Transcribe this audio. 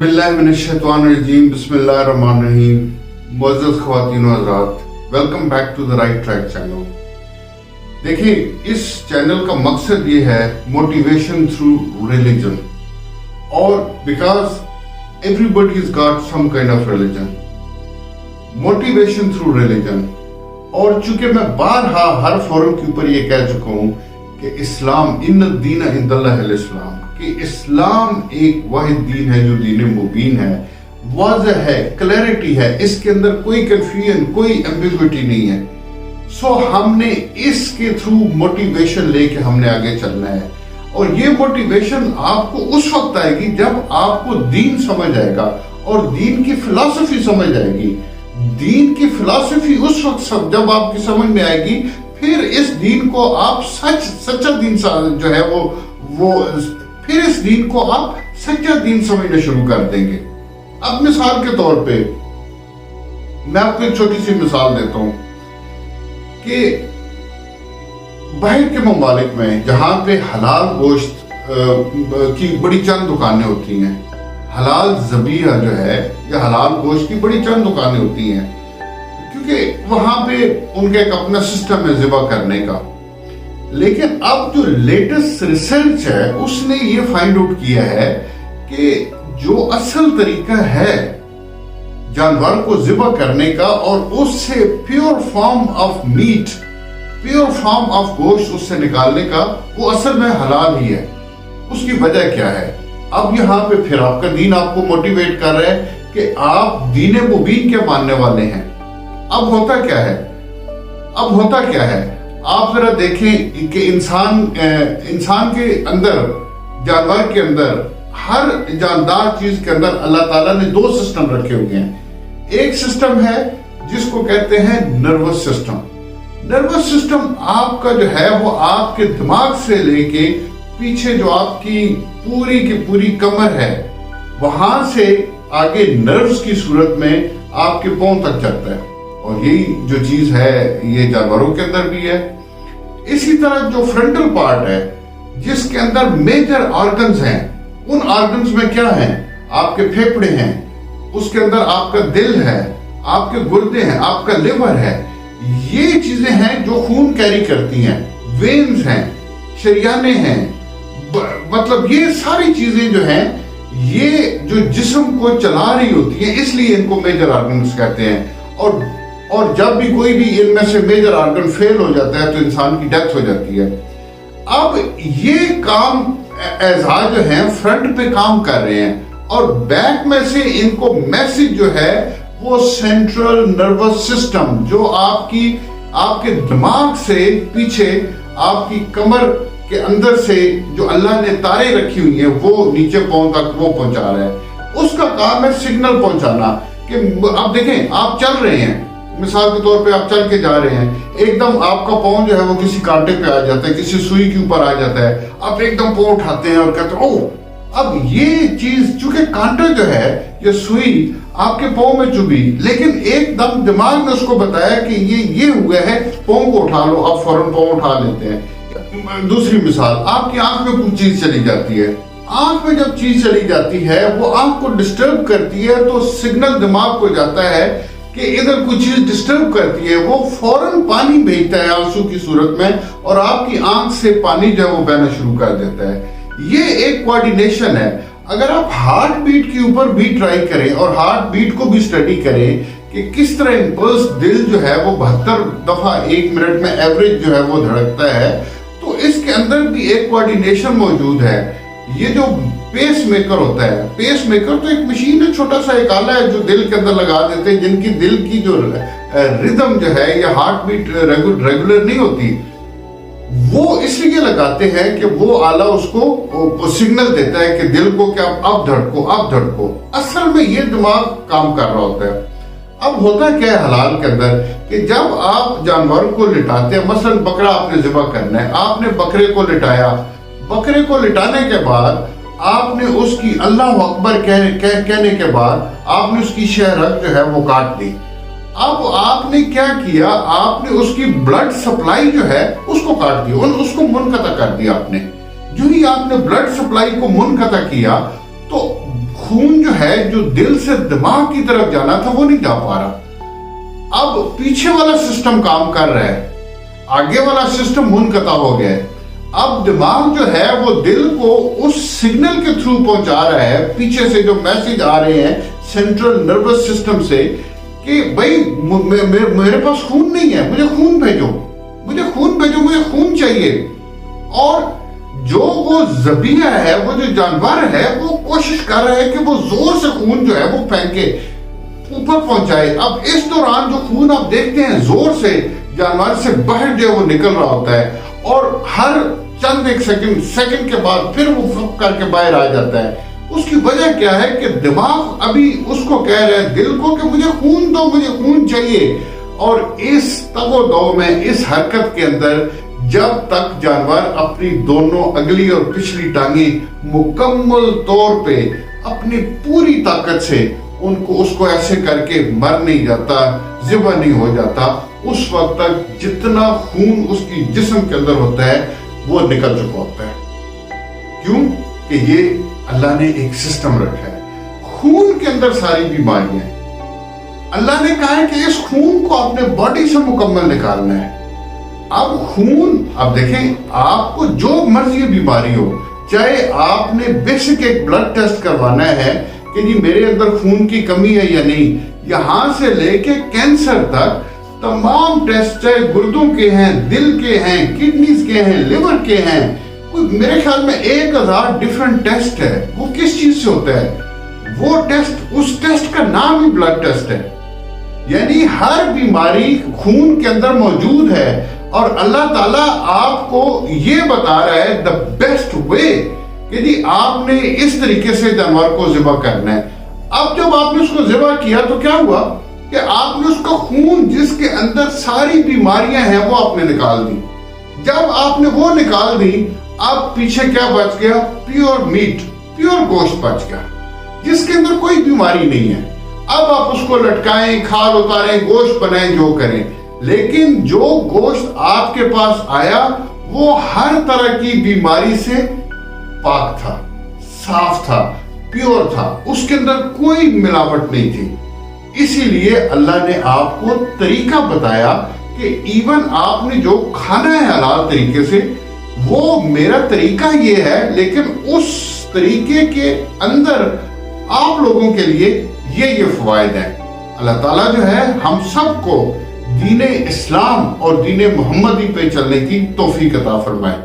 बिस्मिल्लाहिर्रहमानिर्रहीम बिस्मिल्लाहिर्रहमानिर्रहीम। मुअज़्ज़ज़ ख़वातीन व हज़रात, welcome back to the right track channel. देखिए, इस चैनल का मकसद ये है मोटिवेशन थ्रू रिलीजन, और because everybody is got some kind of religion, motivation through religion. और चूंकि मैं बारहा हर फोरम के ऊपर ये कह चुका हूँ कि इस्लाम इन्न दीन इंदल्लाहिल इस्लाम, कि इस्लाम एक वाहिद दीन है जो दीन मुबीन है, वाज़ह है, क्लैरिटी है, इसके अंदर कोई कंफ्यूजन, कोई एम्बिग्विटी नहीं है। सो हमने इसके थ्रू मोटिवेशन लेके हमने आगे चलना है, और ये मोटिवेशन आपको उस वक्त आएगी जब आपको दीन समझ आएगा और दीन की फिलॉसफी समझ आएगी। दीन की फिलॉसफी उस वक्त जब आपकी समझ में आएगी, फिर इस दीन को आप सच्चा दीन जो है वो फिर इस दीन को आप सच्चा दीन समझना शुरू कर देंगे। अब मिसाल के तौर पे मैं आपको एक छोटी सी मिसाल देता हूं कि बाहर के ममालिक में जहां पे हलाल गोश्त की बड़ी चंद दुकानें होती हैं, हलाल ज़बीहा जो है या हलाल गोश्त की बड़ी चंद दुकानें होती हैं, क्योंकि वहां पे उनका एक अपना सिस्टम है ज़िबा करने का। लेकिन अब जो लेटेस्ट रिसर्च है उसने ये फाइंड आउट किया है कि जो असल तरीका है जानवर को ज़िबा करने का और उससे pure form of meat, pure form of गोश्त उससे निकालने का, वो असल में हलाल ही है। उसकी वजह क्या है? अब यहाँ पे फिर आपका दीन आपको मोटिवेट कर रहा है कि आप दीन मुबीन के मानने वाले हैं। अब होता क्या है आप जरा देखें कि इंसान के अंदर, जानवर के अंदर, हर जानदार चीज के अंदर अल्लाह ताला ने दो सिस्टम रखे हुए हैं। एक सिस्टम है जिसको कहते हैं नर्वस सिस्टम। नर्वस सिस्टम आपका जो है वो आपके दिमाग से लेके पीछे जो आपकी पूरी की पूरी कमर है, वहां से आगे नर्व्स की सूरत में आपके पांव तक चलता है, और यही जो चीज है ये जानवरों के अंदर भी है। इसी तरह जो फ्रंटल पार्ट है जिसके अंदर मेजर ऑर्गन्स हैं, उन ऑर्गन्स में क्या है? आपके फेफड़े हैं, उसके अंदर आपका दिल है, आपके गुर्दे हैं, आपका लिवर है। ये चीजें हैं जो खून कैरी करती हैं, वेन्स हैं, शरियाने हैं, मतलब ये सारी चीजें जो हैं ये जो जिस्म को चला रही होती हैं, इसलिए इनको मेजर ऑर्गन्स कहते हैं। और जब भी कोई भी इनमें से मेजर ऑर्गन फेल हो जाता है तो इंसान की डेथ हो जाती है। अब ये काम एज़ा जो है फ्रंट पे काम कर रहे हैं, और बैक में से इनको मैसेज जो है वो सेंट्रल नर्वस सिस्टम, जो आपके दिमाग से पीछे आपकी कमर के अंदर से जो अल्लाह ने तारे रखी हुई हैं वो नीचे पांव तक वो पहुंचा रहा है। उसका काम है सिग्नल पहुंचाना कि आप देखें, आप चल रहे हैं, मिसाल के तौर पे आप चल के जा रहे हैं, एकदम आपका पाँव जो है वो किसी कांटे पे आ जाता है, किसी सुई के ऊपर आ जाता है, आप एकदम पाँव उठाते हैं और कहते हैं ओह। अब ये चीज चूंकि कांटा जो है ये सुई आपके पाँव में चुभी, लेकिन एकदम दिमाग ने उसको बताया कि ये हुआ है, पाँव को उठा लो, आप फौरन पाँव उठा लेते हैं। दूसरी मिसाल, आपकी आंख में कुछ चीज चली जाती है, आंख में जब चीज चली जाती है वो आंख को डिस्टर्ब करती है, तो सिग्नल दिमाग को जाता है कि इधर कुछ चीज डिस्टर्ब करती है, वो फौरन पानी भेजता है आंसू की सूरत में, और आपकी आंख से पानी जो है वो बहना शुरू कर देता है। ये एक कोऑर्डिनेशन है। अगर आप हार्ट बीट के ऊपर भी ट्राई करें और हार्ट बीट को भी स्टडी करें कि किस तरह इम्पल्स दिल जो है वो 72 दफा 1 मिनट में एवरेज जो है वो धड़कता है, तो इसके अंदर भी एक कोऑर्डिनेशन मौजूद है। ये जो पेस मेकर होता है, पेस मेकर तो एक मशीन है, छोटा सा एक आला है जो दिल के अंदर लगा देते हैं, जिनकी दिल की जो रिदम जो है या हार्ट बीट रेगुलर नहीं होती, वो इसलिए लगाते हैं कि वो आला उसको सिग्नल देता है कि दिल को कि अब धड़को, अब धड़को। असल में ये दिमाग काम कर रहा होता है। अब होता क्या है हलाल के अंदर कि जब आप जानवर को लिटाते हैं, मसलन बकरा आपने ज़िबा करना है, आपने बकरे को लिटाया, बकरे को लिटाने के बाद आपने उसकी अल्लाह अकबर कहने के बाद आपने उसकी शहरग जो है वो काट दी। अब आपने क्या किया? आपने उसकी ब्लड सप्लाई जो है उसको काट दिया, उसको मुनक़ता कर दिया आपने। जो ही आपने ब्लड सप्लाई को मुनक़ता किया तो خون جو ہے جو دل سے دماغ کی طرف جانا تھا وہ نہیں جا پا رہا. اب پیچھے والا سسٹم کام کر رہا ہے, آگے والا سسٹم منقطع ہو گیا ہے. اب دماغ جو ہے وہ دل کو اس سگنل کے تھرو پہنچا رہا ہے, پیچھے سے جو میسج آ رہے ہیں سینٹرل نروس سسٹم سے کہ بھائی میرے پاس خون نہیں ہے, مجھے خون بھیجو, مجھے خون بھیجو, مجھے خون چاہیے. اور جو وہ ذبیحہ ہے, وہ جو جانور ہے, وہ کوشش کر رہا ہے کہ وہ زور سے خون جو ہے وہ پھینکے, اوپر پہنچائے. اب اس دوران جو خون آپ دیکھتے ہیں زور سے جانور سے باہر جو ہے وہ نکل رہا ہوتا ہے, اور ہر چند ایک سیکنڈ کے بعد پھر وہ پھک کر کے باہر آ جاتا ہے. اس کی وجہ کیا ہے کہ دماغ ابھی اس کو کہہ رہا ہے دل کو کہ مجھے خون دو, مجھے خون چاہیے. اور اس تگ و دو میں, اس حرکت کے اندر, جب تک جانور اپنی دونوں اگلی اور پچھلی ٹانگیں مکمل طور پہ اپنی پوری طاقت سے اس کو ایسے کر کے مر نہیں جاتا, ذبح نہیں ہو جاتا, اس وقت تک جتنا خون اس کی جسم کے اندر ہوتا ہے وہ نکل چکا ہوتا ہے. کیوں کہ یہ اللہ نے ایک سسٹم رکھا ہے. خون کے اندر ساری بیماریاں ہیں. اللہ نے کہا ہے کہ اس خون کو اپنے باڈی سے مکمل نکالنا ہے. اب خون, اب دیکھیں, آپ کو جو مرضی بیماری ہو, چاہے آپ نے بیسک ایک بلڈ ٹیسٹ کروانا ہے کہ جی میرے اندر خون کی کمی ہے یا نہیں, یہاں سے لے کے کینسر تک تمام ٹیسٹ, چاہے گردوں کے ہیں, دل کے ہیں, کڈنیز کے ہیں, لیور کے ہیں, میرے خیال میں 1000 ڈیفرنٹ ٹیسٹ ہے. وہ کس چیز سے ہوتا ہے؟ وہ ٹیسٹ, اس ٹیسٹ کا نام ہی بلڈ ٹیسٹ ہے. یعنی ہر بیماری خون کے اندر موجود ہے, اور اللہ تعالیٰ آپ کو یہ بتا رہا ہے the best way کہ جی آپ نے اس طریقے سے جانور کو ذبح کرنا ہے. اب جب آپ نے اس کو ذبح کیا تو کیا ہوا کہ آپ نے اس کا خون, جس کے اندر ساری بیماریاں ہیں, وہ آپ نے نکال دی. جب آپ نے وہ نکال دی, اب پیچھے کیا بچ گیا؟ پیور میٹ, پیور گوشت بچ گیا, جس کے اندر کوئی بیماری نہیں ہے. اب آپ اس کو لٹکائیں, کھال اتاریں, گوشت بنائیں, جو کریں, لیکن جو گوشت آپ کے پاس آیا وہ ہر طرح کی بیماری سے پاک تھا, صاف تھا, پیور تھا, اس کے اندر کوئی ملاوٹ نہیں تھی. اسی لیے اللہ نے آپ کو طریقہ بتایا کہ ایون آپ نے جو کھانا ہے حلال طریقے سے, وہ میرا طریقہ یہ ہے, لیکن اس طریقے کے اندر آپ لوگوں کے لیے یہ فوائد ہیں. اللہ تعالیٰ جو ہے ہم سب کو دین اسلام اور دین محمدی پہ چلنے کی توفیق عطا فرمائے.